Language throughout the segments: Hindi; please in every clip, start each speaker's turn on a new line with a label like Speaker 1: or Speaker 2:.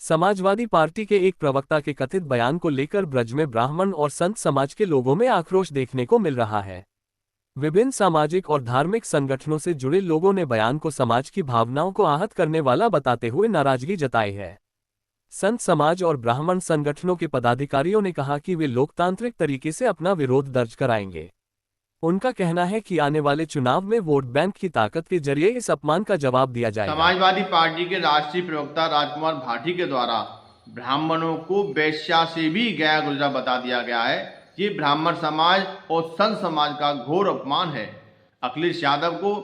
Speaker 1: समाजवादी पार्टी के एक प्रवक्ता के कथित बयान को लेकर ब्रज में ब्राह्मण और संत समाज के लोगों में आक्रोश देखने को मिल रहा है। विभिन्न सामाजिक और धार्मिक संगठनों से जुड़े लोगों ने बयान को समाज की भावनाओं को आहत करने वाला बताते हुए नाराजगी जताई है। संत समाज और ब्राह्मण संगठनों के पदाधिकारियों ने कहा कि वे लोकतांत्रिक तरीके से अपना विरोध दर्ज कराएंगे। उनका कहना है कि आने वाले चुनाव में वोट बैंक की ताकत के जरिए इस अपमान का जवाब दिया जाएगा।
Speaker 2: समाजवादी पार्टी के राष्ट्रीय प्रवक्ता राजकुमार भाटी के द्वारा ब्राह्मणों को वेश्या से भी गया गुजरा बता दिया गया है। ये ब्राह्मण समाज और संत समाज का घोर अपमान है। अखिलेश यादव को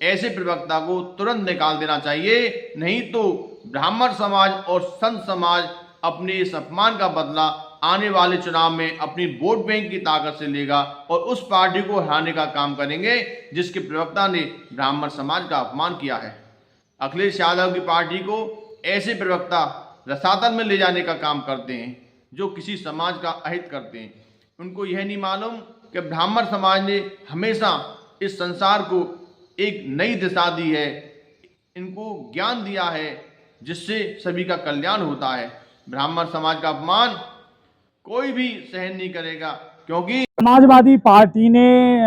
Speaker 2: ऐसे प्रवक्ता को तुरंत निकाल देना चाहिए, नहीं तो ब्राह्मण समाज और संत समाज अपने इस अपमान का बदला आने वाले चुनाव में अपनी वोट बैंक की ताकत से लेगा और उस पार्टी को हराने का काम करेंगे जिसके प्रवक्ता ने ब्राह्मण समाज का अपमान किया है। अखिलेश यादव की पार्टी को ऐसे प्रवक्ता रसातल में ले जाने का काम करते हैं जो किसी समाज का अहित करते हैं। उनको यह नहीं मालूम कि ब्राह्मण समाज ने हमेशा इस संसार को एक नई दिशा दी है, इनको ज्ञान दिया है जिससे सभी का कल्याण होता है। ब्राह्मण समाज का अपमान कोई भी सहन नहीं करेगा, क्योंकि
Speaker 3: समाजवादी पार्टी ने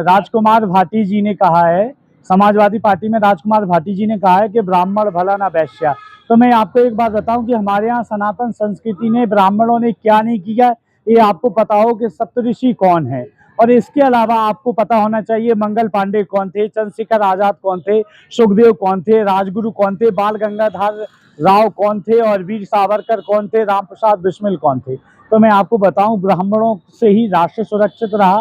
Speaker 3: राजकुमार भाटी जी ने कहा है, समाजवादी पार्टी में राजकुमार भाटी जी ने कहा है कि ब्राह्मण भला ना वैश्या। तो मैं आपको एक बात बताऊं कि हमारे यहाँ सनातन संस्कृति ने ब्राह्मणों ने क्या नहीं किया, ये आपको पता हो कि सप्तऋषि कौन है। और इसके अलावा आपको पता होना चाहिए मंगल पांडे कौन थे, चंद्रशेखर आजाद कौन थे, सुखदेव कौन थे, राजगुरु कौन थे, बाल गंगाधर राव कौन थे और वीर सावरकर कौन थे, राम प्रसाद बिस्मिल कौन थे। तो मैं आपको बताऊं, ब्राह्मणों से ही राष्ट्र सुरक्षित रहा,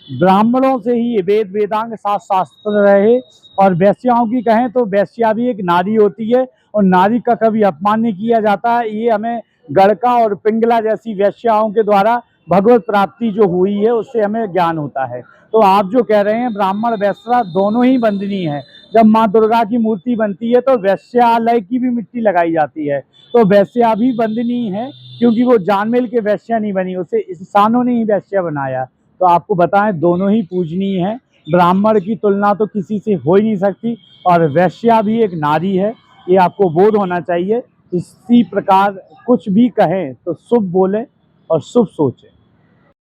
Speaker 3: ब्राह्मणों से ही वेद वेदांग शास्त्र रहे। और वैश्याओं की कहें तो वैश्या भी एक नारी होती है और नारी का कभी अपमान नहीं किया जाता है। ये हमें गड़का और पिंगला जैसी वैश्याओं के द्वारा भगवत प्राप्ति जो हुई है उससे हमें ज्ञान होता है। तो आप जो कह रहे हैं ब्राह्मण वैश्या दोनों ही वंदनीय है। जब माँ दुर्गा की मूर्ति बनती है तो वैश्यालय की भी मिट्टी लगाई जाती है, तो वैश्या भी वंदनीय है, क्योंकि वो जानमेल के वैश्या नहीं बनी, उसे इंसानों ने ही वैश्या बनाया। तो आपको बताएं दोनों ही पूजनीय हैं, ब्राह्मण की तुलना तो किसी से हो ही नहीं सकती और वैश्या भी एक नारी है, ये आपको बोध होना चाहिए। इसी प्रकार कुछ भी कहें तो शुभ बोलें और शुभ सोचें।